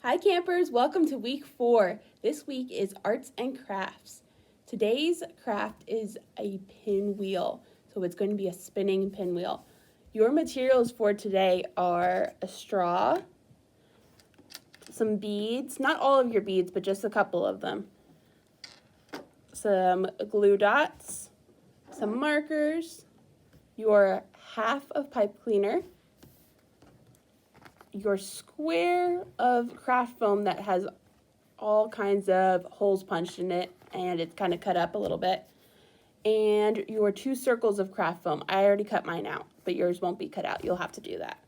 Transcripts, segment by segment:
Hi campers, welcome to week 4. This week is arts and crafts. Today's craft is a pinwheel, so it's going to be a spinning pinwheel. Your materials for today are a straw, some beads, not all of your beads, but just a couple of them, some glue dots, some markers, your half of pipe cleaner, your square of craft foam that has all kinds of holes punched in it and it's kind of cut up a little bit, and your 2 circles of craft foam. I already cut mine out, but yours won't be cut out. You'll have to do that.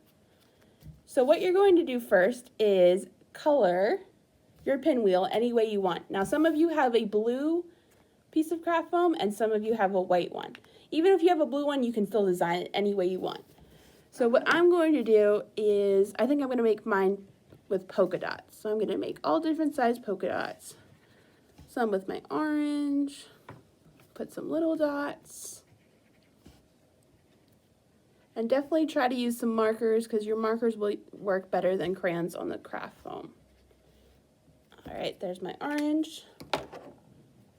So what you're going to do first is color your pinwheel any way you want. Now some of you have a blue piece of craft foam and some of you have a white one. Even if you have a blue one, you can still design it any way you want. So what I'm going to do is, I think I'm going to make mine with polka dots. So I'm going to make all different size polka dots. Some with my orange, put some little dots. And definitely try to use some markers because your markers will work better than crayons on the craft foam. All right, there's my orange.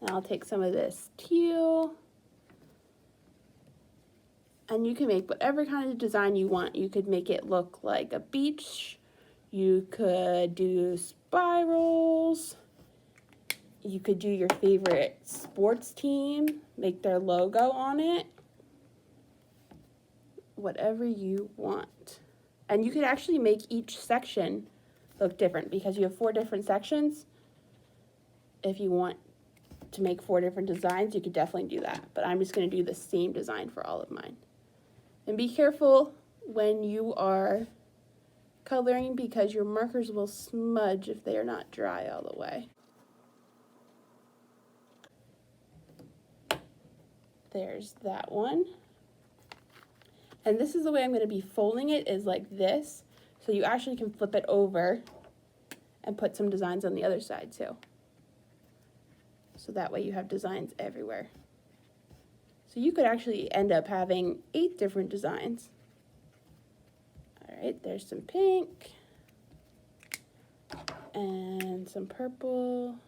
Now I'll take some of this teal. And you can make whatever kind of design you want. You could make it look like a beach. You could do spirals. You could do your favorite sports team, make their logo on it. Whatever you want. And you could actually make each section look different because you have 4 different sections. If you want to make 4 different designs, you could definitely do that. But I'm just going to do the same design for all of mine. And be careful when you are coloring because your markers will smudge if they are not dry all the way. There's that one. And this is the way I'm going to be folding it, is like this. So you actually can flip it over and put some designs on the other side too. So that way you have designs everywhere. So you could actually end up having 8 different designs. All right, there's some pink and some purple.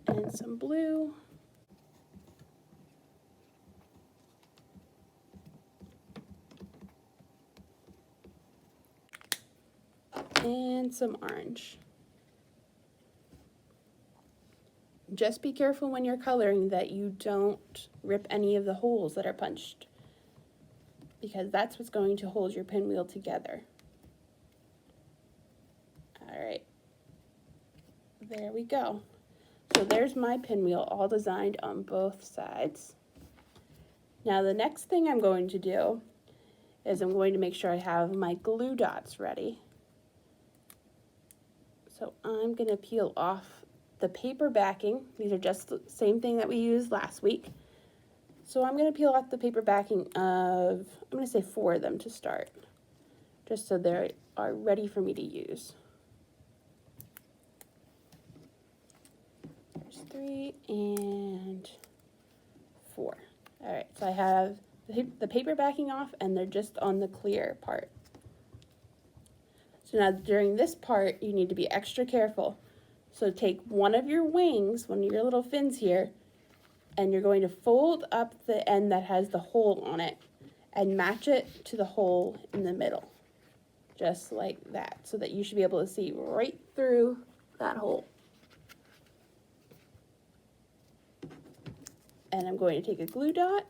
And some blue. And some orange. Just be careful when you're coloring that you don't rip any of the holes that are punched, because that's what's going to hold your pinwheel together. All right, there we go. So there's my pinwheel all designed on both sides. Now the next thing I'm going to do is I'm going to make sure I have my glue dots ready. So I'm going to peel off the paper backing. These are just the same thing that we used last week. So I'm going to peel off the paper backing of, I'm going to say 4 of them to start, just so they are ready for me to use. There's 3 and 4. All right, so I have the paper backing off and they're just on the clear part. So now during this part, you need to be extra careful. So take one of your wings, one of your little fins here, and you're going to fold up the end that has the hole on it and match it to the hole in the middle, just like that, so that you should be able to see right through that hole. And I'm going to take a glue dot,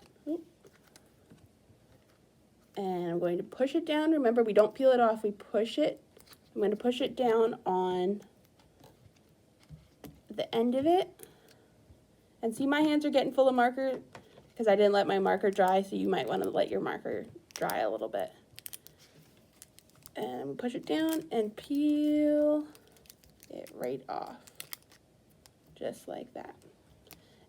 and I'm going to push it down. Remember, we don't peel it off, we push it. I'm going to push it down on the end of it. And see, my hands are getting full of marker because I didn't let my marker dry, so you might want to let your marker dry a little bit. And push it down and peel it right off, just like that.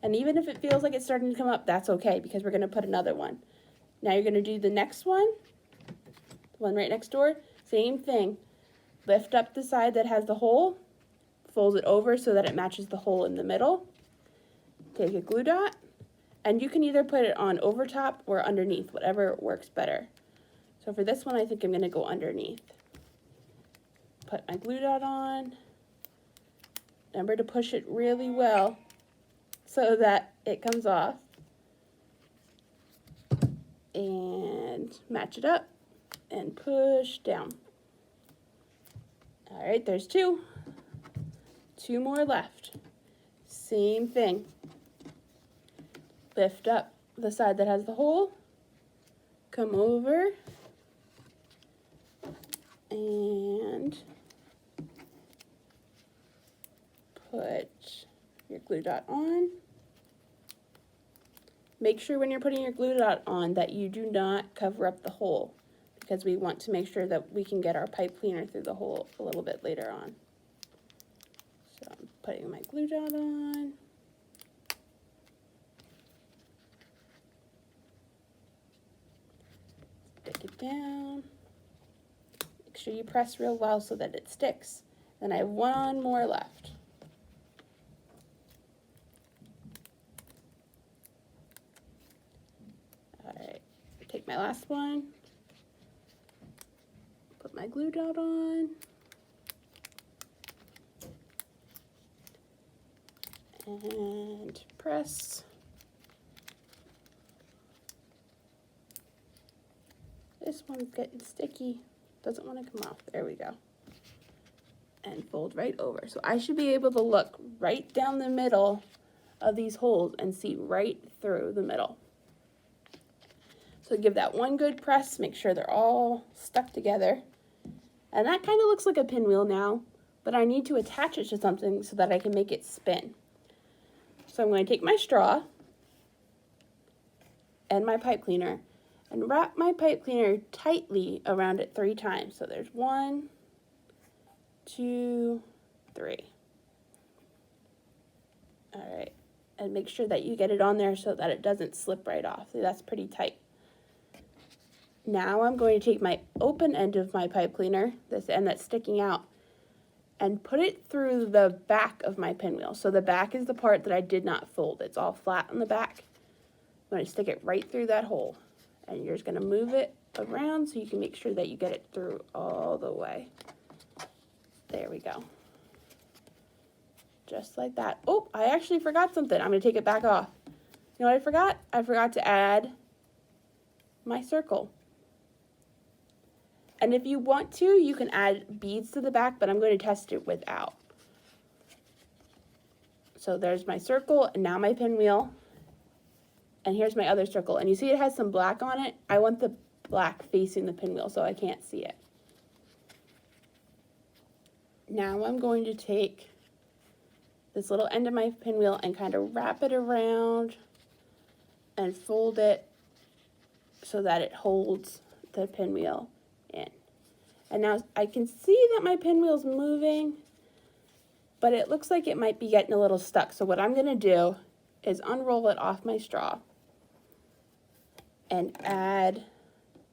And even if it feels like it's starting to come up, that's okay because we're going to put another one. Now you're going to do the next one, the one right next door, same thing. Lift up the side that has the hole, fold it over so that it matches the hole in the middle, take a glue dot, and you can either put it on over top or underneath, whatever works better. So for this one, I think I'm going to go underneath. Put my glue dot on. Remember to push it really well so that it comes off. And match it up and push down. All right, there's two. Two more left. Same thing. Lift up the side that has the hole. Come over. And put your glue dot on. Make sure when you're putting your glue dot on that you do not cover up the hole, because we want to make sure that we can get our pipe cleaner through the hole a little bit later on. So I'm putting my glue dot on. Stick it down. Make sure you press real well so that it sticks. Then I have one more left. Alright, take my last one, put my glue dot on, and press. This one's getting sticky, doesn't want to come off. There we go. And fold right over. So I should be able to look right down the middle of these holes and see right through the middle. So give that one good press, make sure they're all stuck together. And that kind of looks like a pinwheel now, but I need to attach it to something so that I can make it spin. So I'm going to take my straw and my pipe cleaner and wrap my pipe cleaner tightly around it 3 times. So there's 1, 2, 3. All right, and make sure that you get it on there so that it doesn't slip right off. See, that's pretty tight. Now I'm going to take my open end of my pipe cleaner, this end that's sticking out, and put it through the back of my pinwheel. So the back is the part that I did not fold. It's all flat on the back. I'm going to stick it right through that hole. And you're just going to move it around so you can make sure that you get it through all the way. There we go. Just like that. Oh, I actually forgot something. I'm going to take it back off. You know what I forgot? I forgot to add my circle. And if you want to, you can add beads to the back, but I'm going to test it without. So there's my circle, and now my pinwheel. And here's my other circle. And you see it has some black on it? I want the black facing the pinwheel so I can't see it. Now I'm going to take this little end of my pinwheel and kind of wrap it around and fold it so that it holds the pinwheel in. And now I can see that my pinwheel's moving, but it looks like it might be getting a little stuck. So what I'm going to do is unroll it off my straw and add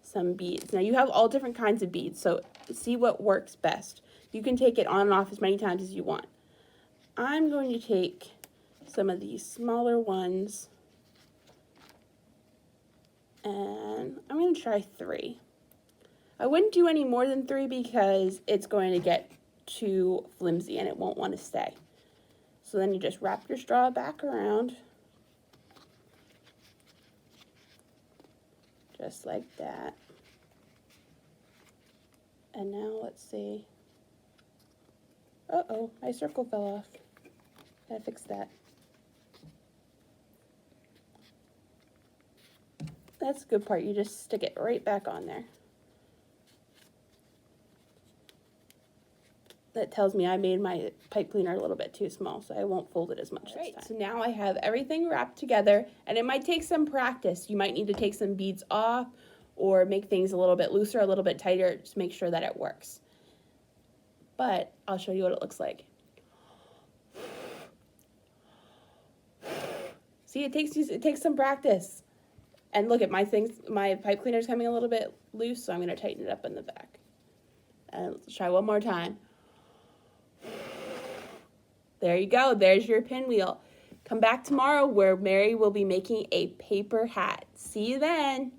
some beads. Now you have all different kinds of beads, so see what works best. You can take it on and off as many times as you want. I'm going to take some of these smaller ones, and I'm going to try 3. I wouldn't do any more than 3 because it's going to get too flimsy and it won't want to stay. So then you just wrap your straw back around, just like that. And now let's see. Uh-oh, my circle fell off. Gotta fix that. That's the good part. You just stick it right back on there. That tells me I made my pipe cleaner a little bit too small, so I won't fold it as much this time. So now I have everything wrapped together, and it might take some practice. You might need to take some beads off or make things a little bit looser, a little bit tighter, just make sure that it works. But I'll show you what it looks like. See, it takes some practice. And look at my pipe cleaner is coming a little bit loose, so I'm going to tighten it up in the back. And let's try one more time. There you go. There's your pinwheel. Come back tomorrow where Mary will be making a paper hat. See you then.